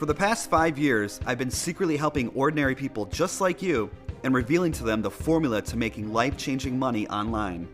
For the past 5 years, I've been secretly helping ordinary people just like you and revealing to them the formula to making life-changing money online.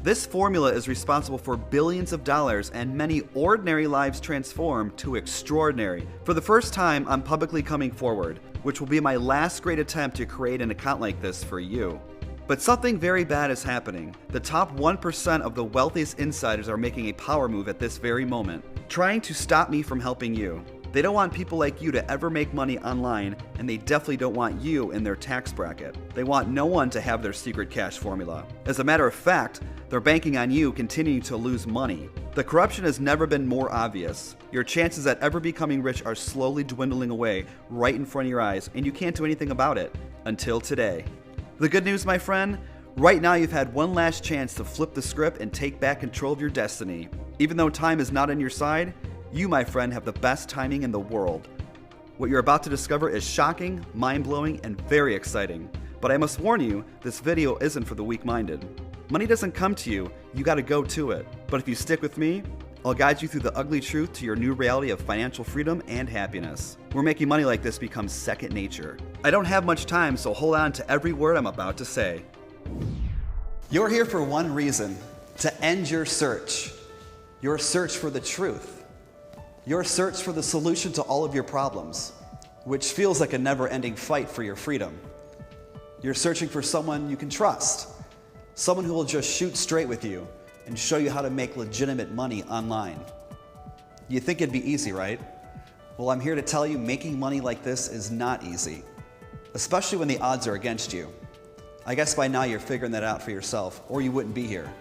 This formula is responsible for billions of dollars and many ordinary lives transformed to extraordinary. For the first time, I'm publicly coming forward, which will be my last great attempt to create an account like this for you. But something very bad is happening. The top 1% of the wealthiest insiders are making a power move at this very moment, trying to stop me from helping you. They don't want people like you to ever make money online, and they definitely don't want you in their tax bracket. They want no one to have their secret cash formula. As a matter of fact, they're banking on you continuing to lose money. The corruption has never been more obvious. Your chances at ever becoming rich are slowly dwindling away right in front of your eyes, and you can't do anything about it until today. The good news, my friend, right now you've had one last chance to flip the script and take back control of your destiny. Even though time is not on your side, you, my friend, have the best timing in the world. What you're about to discover is shocking, mind-blowing, and very exciting. But I must warn you, this video isn't for the weak-minded. Money doesn't come to you, you gotta go to it. But if you stick with me, I'll guide you through the ugly truth to your new reality of financial freedom and happiness, where making money like this becomes second nature. I don't have much time, so hold on to every word I'm about to say. You're here for one reason: to end your search. Your search for the truth. Your search for the solution to all of your problems, which feels like a never-ending fight for your freedom. You're searching for someone you can trust, someone who will just shoot straight with you and show you how to make legitimate money online. You think it'd be easy, right? Well, I'm here to tell you making money like this is not easy, especially when the odds are against you. I guess by now you're figuring that out for yourself, or you wouldn't be here.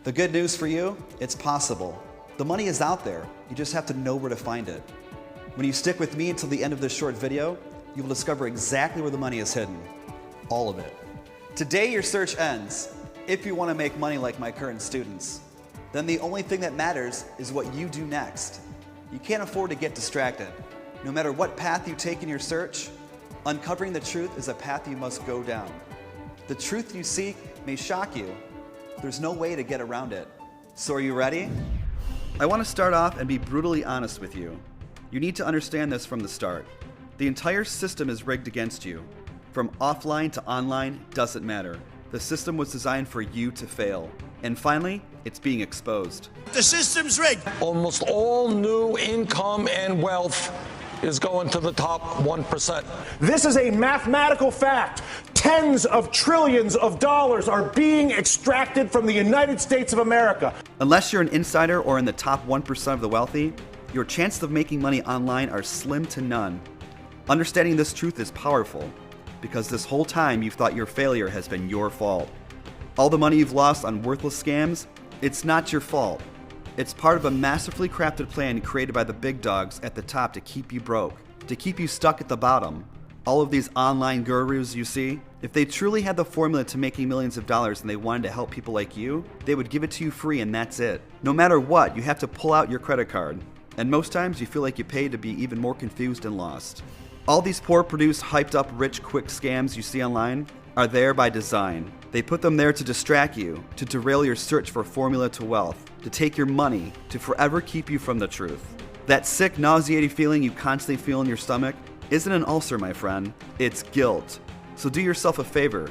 The good news for you, it's possible. The money is out there, you just have to know where to find it. When you stick with me until the end of this short video, you will discover exactly where the money is hidden. All of it. Today your search ends. If you want to make money like my current students, then the only thing that matters is what you do next. You can't afford to get distracted. No matter what path you take in your search, uncovering the truth is a path you must go down. The truth you seek may shock you. There's no way to get around it. So are you ready? I want to start off and be brutally honest with you. You need to understand this from the start. The entire system is rigged against you. From offline to online, doesn't matter. The system was designed for you to fail. And finally, it's being exposed. The system's rigged. Almost all new income and wealth is going to the top 1%. This is a mathematical fact. Tens of trillions of dollars are being extracted from the United States of America. Unless you're an insider or in the top 1% of the wealthy, your chances of making money online are slim to none. Understanding this truth is powerful, because this whole time you've thought your failure has been your fault. All the money you've lost on worthless scams, it's not your fault. It's part of a masterfully crafted plan created by the big dogs at the top to keep you broke, to keep you stuck at the bottom. All of these online gurus you see, if they truly had the formula to making millions of dollars and they wanted to help people like you, they would give it to you free and that's it. No matter what, you have to pull out your credit card. And most times you feel like you pay to be even more confused and lost. All these poor produced, hyped up, rich, quick scams you see online are there by design. They put them there to distract you, to derail your search for a formula to wealth, to take your money, to forever keep you from the truth. That sick, nauseating feeling you constantly feel in your stomach isn't an ulcer, my friend. It's guilt. So do yourself a favor.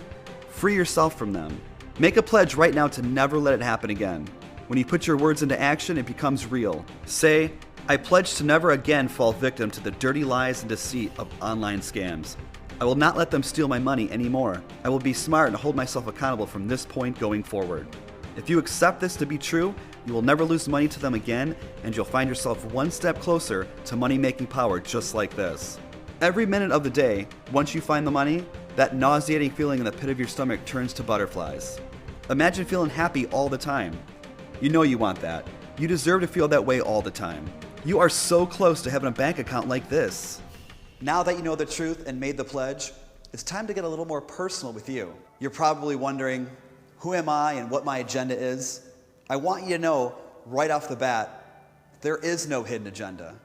Free yourself from them. Make a pledge right now to never let it happen again. When you put your words into action, it becomes real. Say, I pledge to never again fall victim to the dirty lies and deceit of online scams. I will not let them steal my money anymore. I will be smart and hold myself accountable from this point going forward. If you accept this to be true, you will never lose money to them again, and you'll find yourself one step closer to money-making power just like this. Every minute of the day, once you find the money, that nauseating feeling in the pit of your stomach turns to butterflies. Imagine feeling happy all the time. You know you want that. You deserve to feel that way all the time. You are so close to having a bank account like this. Now that you know the truth and made the pledge, it's time to get a little more personal with you. You're probably wondering, who am I and what my agenda is? I want you to know right off the bat, there is no hidden agenda.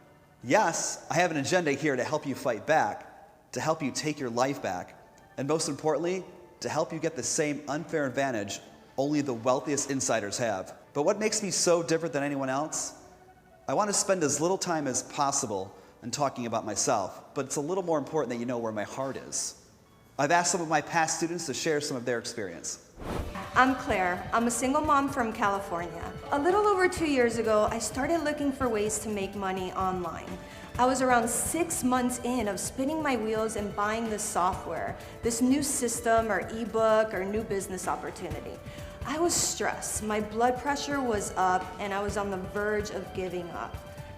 Yes, I have an agenda here to help you fight back, to help you take your life back, and most importantly, to help you get the same unfair advantage only the wealthiest insiders have. But what makes me so different than anyone else? I want to spend as little time as possible and talking about myself, but it's a little more important that you know where my heart is. I've asked some of my past students to share some of their experience. I'm Claire. I'm a single mom from California. A little over 2 years ago, I started looking for ways to make money online. I was around 6 months in of spinning my wheels and buying this software, this new system or ebook or new business opportunity. I was stressed, my blood pressure was up, and I was on the verge of giving up.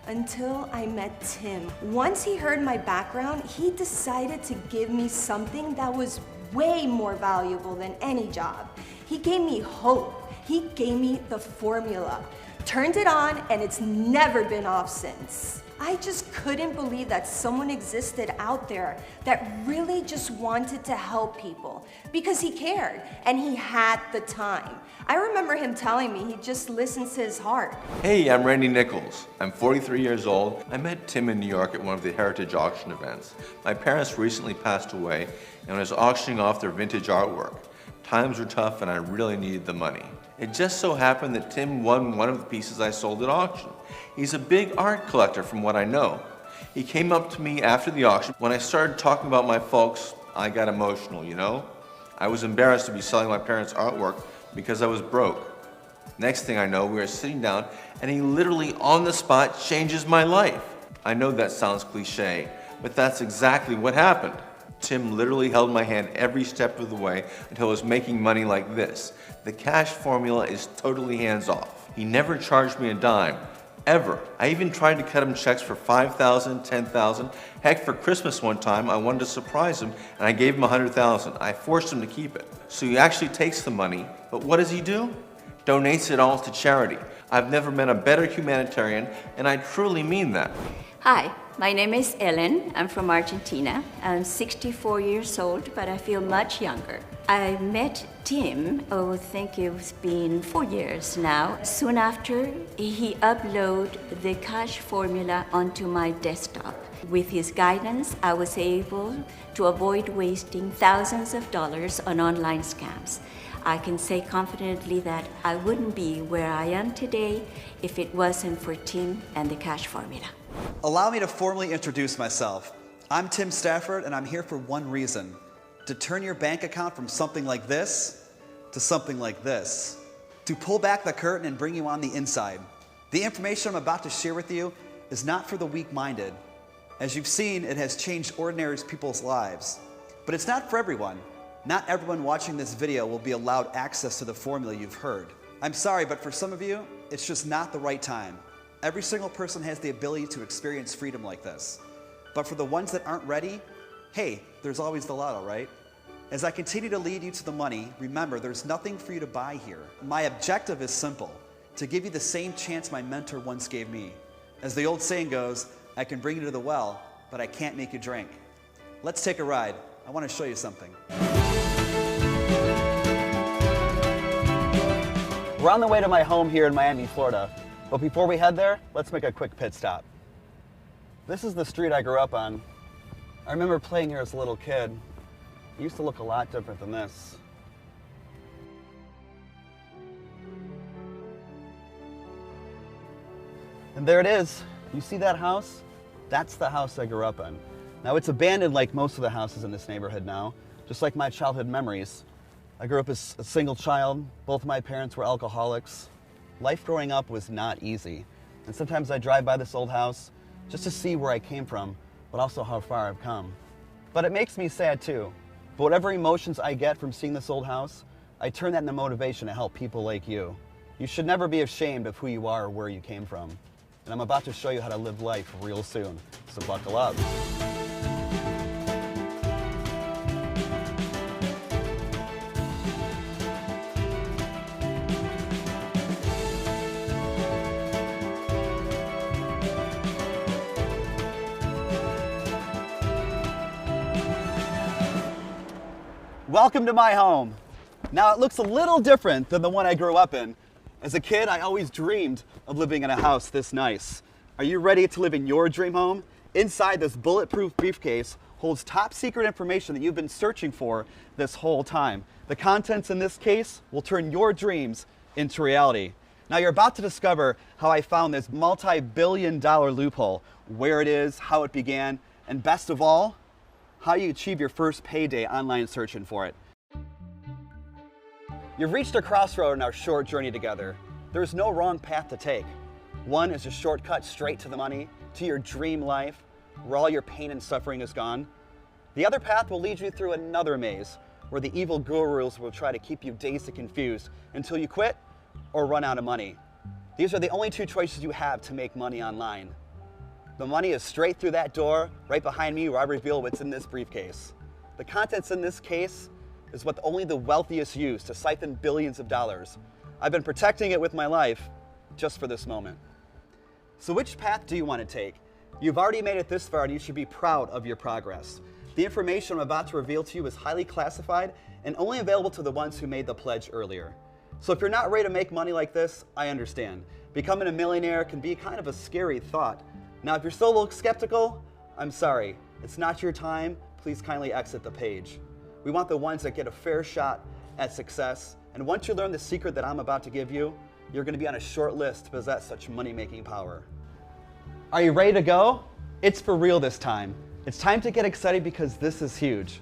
Until I met Tim. Once he heard my background, he decided to give me something that was way more valuable than any job. He gave me hope. He gave me the formula. Turned it on, and it's never been off since. I just couldn't believe that someone existed out there that really just wanted to help people because he cared and he had the time. I remember him telling me he just listens to his heart. Hey, I'm Randy Nichols. I'm 43 years old. I met Tim in New York at one of the Heritage Auction events. My parents recently passed away and I was auctioning off their vintage artwork. Times were tough and I really needed the money. It just so happened that Tim won one of the pieces I sold at auction. He's a big art collector from what I know. He came up to me after the auction. When I started talking about my folks, I got emotional, you know? I was embarrassed to be selling my parents' artwork because I was broke. Next thing I know, we were sitting down and he literally on the spot changes my life. I know that sounds cliche, but that's exactly what happened. Tim literally held my hand every step of the way until I was making money like this. The cash formula is totally hands-off. He never charged me a dime, ever. I even tried to cut him checks for $5,000, $10,000. Heck, for Christmas one time, I wanted to surprise him and I gave him $100,000. I forced him to keep it. So he actually takes the money, but what does he do? Donates it all to charity. I've never met a better humanitarian, and I truly mean that. Hi, my name is Ellen. I'm from Argentina. I'm 64 years old, but I feel much younger. I met Tim, I think it's been 4 years now. Soon after, he uploaded the cash formula onto my desktop. With his guidance, I was able to avoid wasting thousands of dollars on online scams. I can say confidently that I wouldn't be where I am today if it wasn't for Tim and the cash formula. Allow me to formally introduce myself. I'm Tim Stafford, and I'm here for one reason: to turn your bank account from something like this to something like this. To pull back the curtain and bring you on the inside. The information I'm about to share with you is not for the weak-minded. As you've seen, it has changed ordinary people's lives. But it's not for everyone. Not everyone watching this video will be allowed access to the formula you've heard. I'm sorry, but for some of you, it's just not the right time. Every single person has the ability to experience freedom like this. But for the ones that aren't ready, hey, there's always the lotto, right? As I continue to lead you to the money, remember there's nothing for you to buy here. My objective is simple: to give you the same chance my mentor once gave me. As the old saying goes, I can bring you to the well, but I can't make you drink. Let's take a ride. I want to show you something. We're on the way to my home here in Miami, Florida. But before we head there, let's make a quick pit stop. This is the street I grew up on. I remember playing here as a little kid. It used to look a lot different than this. And there it is. You see that house? That's the house I grew up in. Now it's abandoned like most of the houses in this neighborhood now, just like my childhood memories. I grew up as a single child. Both of my parents were alcoholics. Life growing up was not easy. And sometimes I drive by this old house just to see where I came from, but also how far I've come. But it makes me sad too. But whatever emotions I get from seeing this old house, I turn that into motivation to help people like you. You should never be ashamed of who you are or where you came from. And I'm about to show you how to live life real soon. So buckle up. Welcome to my home. Now it looks a little different than the one I grew up in. As a kid, I always dreamed of living in a house this nice. Are you ready to live in your dream home? Inside this bulletproof briefcase holds top secret information that you've been searching for this whole time. The contents in this case will turn your dreams into reality. Now you're about to discover how I found this multi-billion-dollar loophole, where it is, how it began, and best of all, how you achieve your first payday online searching for it. You've reached a crossroad in our short journey together. There is no wrong path to take. One is a shortcut straight to the money, to your dream life, where all your pain and suffering is gone. The other path will lead you through another maze, where the evil gurus will try to keep you dazed and confused until you quit or run out of money. These are the only two choices you have to make money online. The money is straight through that door, right behind me, where I reveal what's in this briefcase. The contents in this case is what only the wealthiest use to siphon billions of dollars. I've been protecting it with my life just for this moment. So which path do you want to take? You've already made it this far and you should be proud of your progress. The information I'm about to reveal to you is highly classified and only available to the ones who made the pledge earlier. So if you're not ready to make money like this, I understand. Becoming a millionaire can be kind of a scary thought. Now, if you're still a little skeptical, I'm sorry. It's not your time. Please kindly exit the page. We want the ones that get a fair shot at success. And once you learn the secret that I'm about to give you, you're going to be on a short list to possess such money-making power. Are you ready to go? It's for real this time. It's time to get excited because this is huge.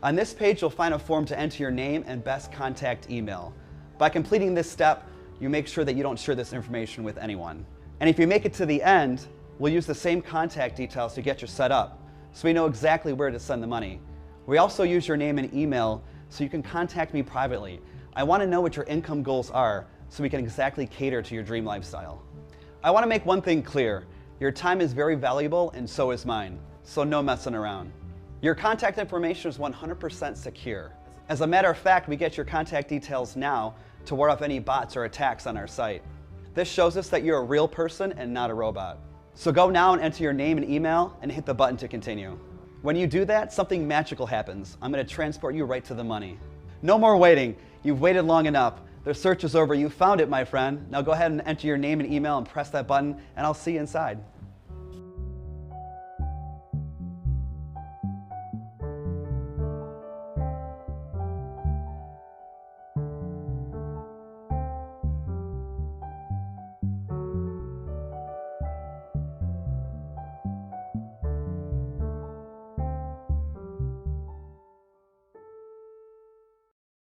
On this page, you'll find a form to enter your name and best contact email. By completing this step, you make sure that you don't share this information with anyone. And if you make it to the end, we'll use the same contact details to get you set up, so we know exactly where to send the money. We also use your name and email so you can contact me privately. I want to know what your income goals are so we can exactly cater to your dream lifestyle. I want to make one thing clear. Your time is very valuable and so is mine, so no messing around. Your contact information is 100% secure. As a matter of fact, we get your contact details now to ward off any bots or attacks on our site. This shows us that you're a real person and not a robot. So go now and enter your name and email and hit the button to continue. When you do that, something magical happens. I'm going to transport you right to the money. No more waiting. You've waited long enough. The search is over. You found it, my friend. Now go ahead and enter your name and email and press that button, and I'll see you inside.